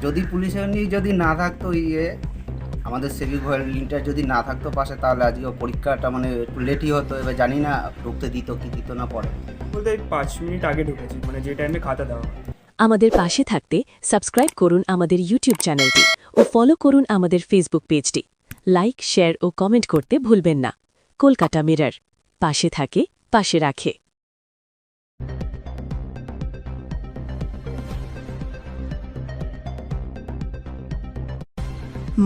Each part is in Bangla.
যদি পুলিশের যদি না থাকতো আমাদের সিভিক ভলেন্টিয়ার যদি না থাকতো পাশে, তাহলে আজকে পরীক্ষাটা একটু লেটই হতো। এবার জানি না ঢুকতে দিত কি দিত না পরে। বলতে 5 মিনিট আগে ঢুকেছি, যে টাইমে খাতা দেওয়া হয়। আমাদের পাশে থাকতে সাবস্ক্রাইব করুন আমাদের ইউটিউব চ্যানেলটি ও ফলো করুন আমাদের ফেসবুক পেজটি। লাইক, শেয়ার ও কমেন্ট করতে ভুলবেন না। কলকাতা মিরর, পাশে থাকে, পাশে রাখে।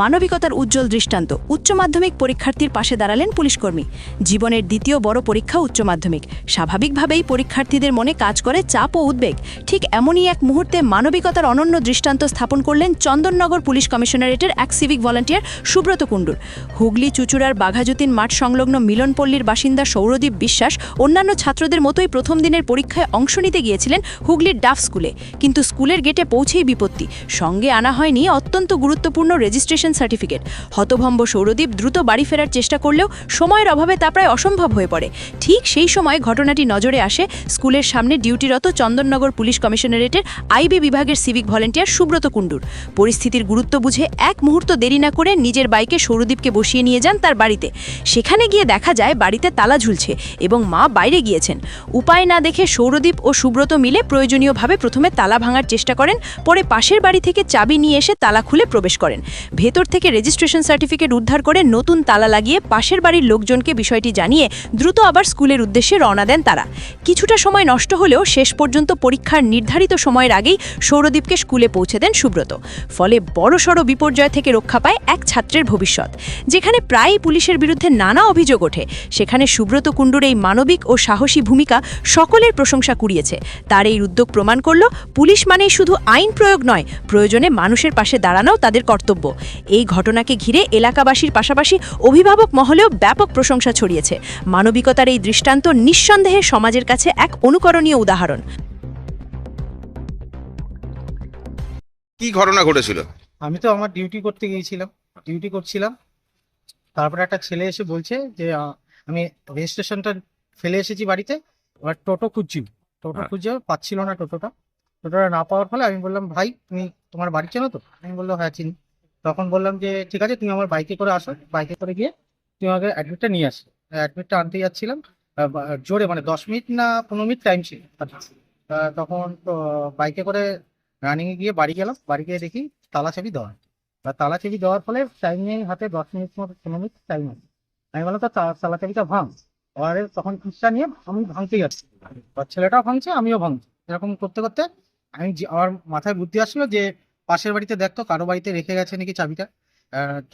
মানবিকতার উজ্জ্বল দৃষ্টান্ত। উচ্চ মাধ্যমিক পরীক্ষার্থীর পাশে দাঁড়ালেন পুলিশকর্মী। জীবনের দ্বিতীয় বড় পরীক্ষা উচ্চ মাধ্যমিক। স্বাভাবিকভাবেই পরীক্ষার্থীদের মনে কাজ করে চাপ ও উদ্বেগ। ঠিক এমনই এক মুহূর্তে মানবিকতার অনন্য দৃষ্টান্ত স্থাপন করলেন চন্দননগর পুলিশ কমিশনারেটের এক সিভিক ভলান্টিয়ার সুব্রত কুণ্ডুর। হুগলি চুচুড়ার বাঘাযতীন মাঠ সংলগ্ন মিলনপল্লীর বাসিন্দা সৌরদীপ বিশ্বাস অন্যান্য ছাত্রদের মতোই প্রথম দিনের পরীক্ষায় অংশ নিতে গিয়েছিলেন হুগলির ডাফ স্কুলে। কিন্তু স্কুলের গেটে পৌঁছেই বিপত্তি। সঙ্গে আনা হয়নি অত্যন্ত গুরুত্বপূর্ণ রেজিস্ট্রেশন সার্টিফিকেট। হতভম্ব সৌরদীপ দ্রুত বাড়ি ফেরার চেষ্টা করলেও সময়ের অভাবে তা প্রায় অসম্ভব হয়ে পড়ে। ঠিক সেই সময় ঘটনাটি নজরে আসে স্কুলের সামনে ডিউটিরত চন্দননগর পুলিশ কমিশনারেটের আইবি বিভাগের সিভিক ভলান্টিয়ার সুব্রত কুণ্ডুর। পরিস্থিতির গুরুত্ব বুঝে এক মুহূর্ত দেরি না করে নিজের বাইকে সৌরদীপকে বসিয়ে নিয়ে যান তার বাড়িতে। সেখানে গিয়ে দেখা যায় বাড়িতে তালা ঝুলছে এবং মা বাইরে গিয়েছেন। উপায় না দেখে সৌরদীপ ও সুব্রত মিলে প্রয়োজনীয়ভাবে প্রথমে তালা ভাঙার চেষ্টা করেন, পরে পাশের বাড়ি থেকে চাবি নিয়ে এসে তালা খুলে প্রবেশ করেন। ভেতর থেকে রেজিস্ট্রেশন সার্টিফিকেট উদ্ধার করে নতুন তালা লাগিয়ে পাশের বাড়ির লোকজনকে বিষয়টি জানিয়ে দ্রুত আবার স্কুলের উদ্দেশ্যে রওনা দেন তারা। কিছুটা সময় নষ্ট হলেও শেষ পর্যন্ত পরীক্ষার নির্ধারিত সময়ের আগেই সৌরদীপকে স্কুলে পৌঁছে দেন সুব্রত। ফলে বড়সড় বিপর্যয় থেকে রক্ষা পায় এক ছাত্রের ভবিষ্যৎ। যেখানে প্রায়ই পুলিশের বিরুদ্ধে নানা অভিযোগ ওঠে, সেখানে সুব্রত কুণ্ডুর এই মানবিক ও সাহসী ভূমিকা সকলের প্রশংসা কুড়িয়েছে। তার এই উদ্যোগ প্রমাণ করল, পুলিশ মানেই শুধু আইন প্রয়োগ নয়, প্রয়োজনে মানুষের পাশে দাঁড়ানোও তাদের কর্তব্য। এই ঘটনাকে ঘিরে এলাকাবাসীর পাশাপাশি অভিভাবক মহলেও ব্যাপক প্রশংসা ছড়িয়েছে। মানবিকতার এই দৃষ্টান্ত নিঃসন্দেহে সমাজের কাছে এক অনুকরণীয় উদাহরণ। কি ঘটনা ঘটেছিল? আমি তো আমার ডিউটি করছিলাম। তারপরে একটা ছেলে এসে বলছে যে আমি রেজিস্ট্রেশনটা ফেলে এসেছি বাড়িতে। এবার টোটো খুঁজছে, পাচ্ছিল না টোটোটা না পাওয়ার ফলে আমি বললাম, ভাই তুমি তোমার বাড়ি চেনো তো? আমি বললো, হ্যাঁ চিনি। তখন বললাম যে ঠিক আছে, তুমি আমার বাইকে করে আসো, বাইকে করে গিয়ে তুমি আমাকে অ্যাডমিটটা নিয়ে আসো। অ্যাডমিটটা আনতে যাচ্ছিলাম, জোরে 10 মিনিট না 15 মিনিট টাইম ছিল। তখন তো বাইকে করে রানিংয়ে গিয়ে বাড়ি গেলাম। বাড়ি গিয়ে দেখি তালা চাবি দেওয়া। তালা চাবি দেওয়ার ফলে টাইম নেই হাতে, 10 মিনিট মতো 15 মিনিট টাইম আছে। আমি বললাম তো তালা চাবিটা ভাঙ। আর তখন কিস্তা নিয়ে আমি ভাঙতেই যাচ্ছি, ছেলেটাও ভাঙছে, আমিও ভাঙছি। এরকম করতে করতে আমার মাথায় বুদ্ধি আসলো যে পাশের বাড়িতে দেখতো কারো বাড়িতে রেখে গেছে নাকি চাবিটা।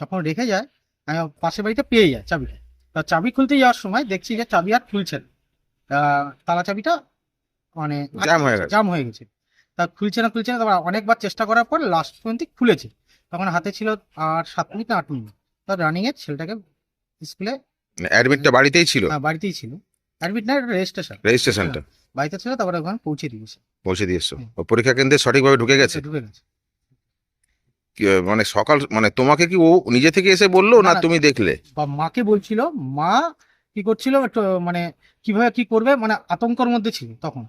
যখন রেখে যায়, আমি পাশের বাড়িতে পেয়ে যায় চাবিটা। চাবি খুলতে যাওয়ার সময় দেখছি যে চাবি আর খুলছে না। তালা চাবিটা জাম হয়ে গেছে। তা খুলছে না। তারপর অনেকবার চেষ্টা করার পর লাস্ট পর্যন্ত খুলেছে। তখন হাতে ছিল আর 7 মিনিট না 8 মিনিট। তার রানিং এর ছেলেটাকে স্কুলে অ্যাডমিটটা বাড়িতেই ছিল? বাড়িতেই ছিল। অ্যাডমিট না, রেজিস্ট্রেশনটা বাড়িতে ছিল। তারপরে ওখানে পৌঁছে দিয়েছো? ও পরীক্ষা কেন্দ্রে সঠিকভাবে ঢুকে গেছে? তোমাকে কি ও নিজে থেকে এসে বললো না তুমি দেখলে? মাকে বলছিল। মা কি করছিল, কিভাবে কি করবে, আতঙ্কের মধ্যে ছিল তখন।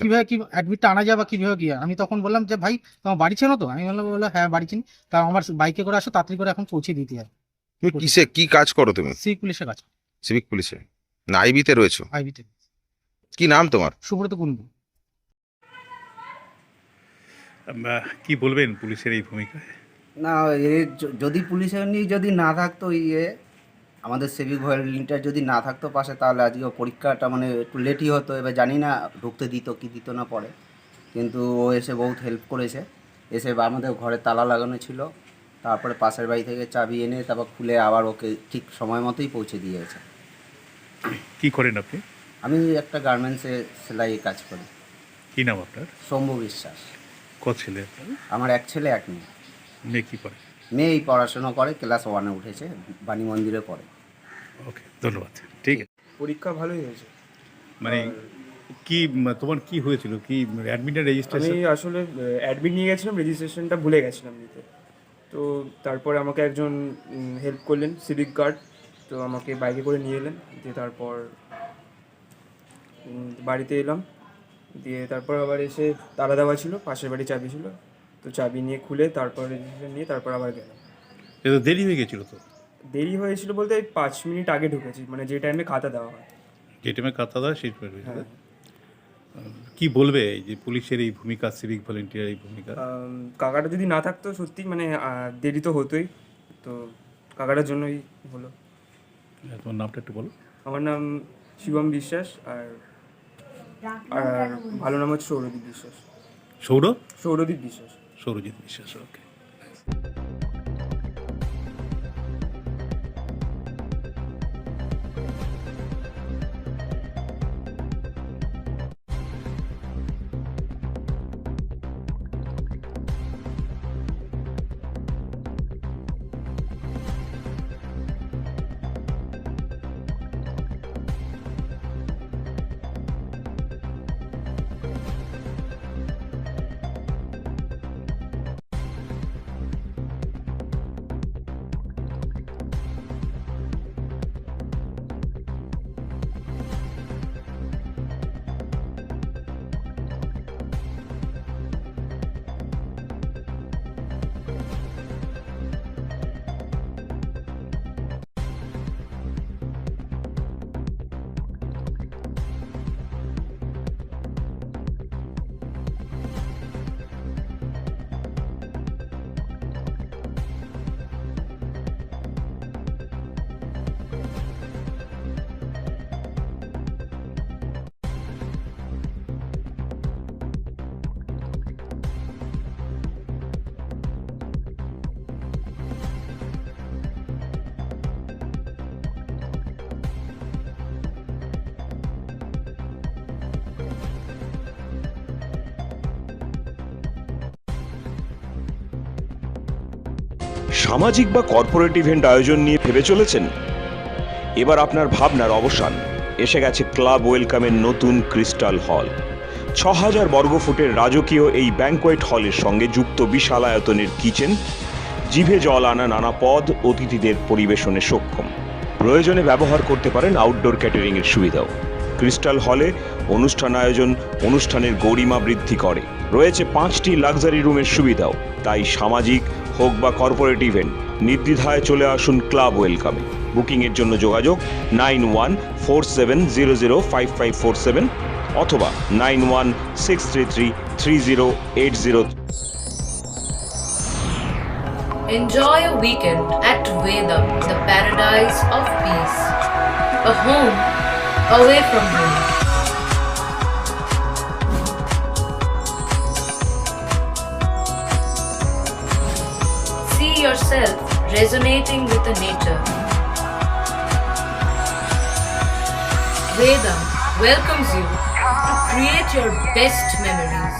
কিভাবে কি অ্যাডমিটটা আনা যায় বা কিভাবে গিয়ে। আমি তখন বললাম যে ভাই তোমার বাড়ি চেনো তো? আমি বললো হ্যাঁ বাড়ি চিনি। তা আমার বাইকে করে আসো, তাড়াতাড়ি করে এখন পৌঁছে দিতে হয়। তুমি কি কাজ করো তুমি? সিভিক পুলিশের কাজ। সিভিক পুলিশে না আইবিতে রয়েছো? আইবিতে। কি নাম তোমার? সুব্রত কুণ্ডু। কি বলবেন পুলিশের এই ভূমিকায়? না, যদি পুলিশের যদি না থাকতো আমাদের সিভিক ভলেন্টিয়ার যদি না থাকতো পাশে, তাহলে আজকে পরীক্ষাটা একটু লেটই হতো। এবার জানি না ঢুকতে দিত কি দিত না পরে। কিন্তু ও এসে বহুত হেল্প করেছে। এসে আমাদের ঘরে তালা লাগানো ছিল, তারপরে পাশের বাড়ি থেকে চাবি এনে তারপর খুলে আবার ওকে ঠিক সময় মতোই পৌঁছে দিয়েছে। কি করেন আপনি? আমি একটা গার্মেন্টসে সেলাই কাজ করি। কি নাম আপনার? শম্ভু বিশ্বাস। কত ছেলে আপনার? আমার এক ছেলে এক মেয়ে। মেয়ে কি করে? মেয়ে পড়াশোনা করে, ক্লাস 1-এ উঠেছে, বাণী মন্দিরে পড়ে। ওকে, ধন্যবাদ। ঠিক আছে। পরীক্ষা ভালোই হয়েছে। কি তোমার কি হয়েছিল? কি অ্যাডমিট আমি রেজিস্ট্রেশন? আসলে অ্যাডমিট নিয়ে গেছিলাম, রেজিস্ট্রেশনটা ভুলে গেছিলাম দিতে। তো তারপরে আমাকে একজন হেল্প করলেন, সিভিক গার্ড। তো আমাকে বাইকে করে নিয়ে এলেন, দিয়ে তারপর বাড়িতে এলাম। দিয়ে তারপর আবার এসে তালা দেওয়া ছিল, পাশের বাড়ি চাবি ছিল, তো চাবি নিয়ে খুলে তারপর রেজিস্ট্রেশন নিয়ে তারপর আবার গেলাম। এটা দেরি হয়ে গেছিলো তো, দেরি হয়েছিল বলতে এই 5 মিনিট আগে ঢুকেছি, মানে যে টাইমে খাতা দেওয়া হয়। যে টাইমে কাতা দেয় সেই টাইমে হয়েছিল। হ্যাঁ। কি বলবে এই যে পুলিশের এই ভূমিকা, সিভিক ভলেন্টিয়ার এই ভূমিকা? কাকাটা যদি না থাকতো সত্যি মানে দেরি তো হতোই, তো কাকাটার জন্যই হলো। তোমার নামটা একটু বলো। আমার নাম শিবম বিশ্বাস, আর ভালো নাম হচ্ছে সৌরদীপ বিশ্বাস। সৌরদীপ বিশ্বাস। সৌরজিৎ বিশ্বাস, ওকে। সামাজিক বা কর্পোরেট ইভেন্ট আয়োজন নিয়ে ভেবে চলেছেন? এবার আপনার ভাবনার অবসান। এসে গেছে ক্লাব ওয়েলকামের নতুন ক্রিস্টাল হল। ৬,০০০ বর্গফুটের রাজকীয় এই ব্যাংকোয়েট হলের সঙ্গে যুক্ত বিশাল আয়তনের কিচেন, জিভে জল আনা নানা পদ অতিথিদের পরিবেশনে সক্ষম। প্রয়োজনে ব্যবহার করতে পারেন আউটডোর ক্যাটারিং এর সুবিধাও। ক্রিস্টাল হলে অনুষ্ঠান আয়োজন অনুষ্ঠানের গরিমা বৃদ্ধি করে। রয়েছে 5টি লাক্সারি রুমের সুবিধাও। তাই সামাজিক হোক বা কর্পোরেট ইভেন্ট, নির্দ্বিধায় চলে আসুন ক্লাব ওয়েলকামে। বুকিংয়ের জন্য যোগাযোগ 9147005547 অথবা 9163333080। Enjoy a weekend at Vedam, the paradise of peace. A home away from home. See yourself resonating with the nature. Vedam welcomes you to create your best memories.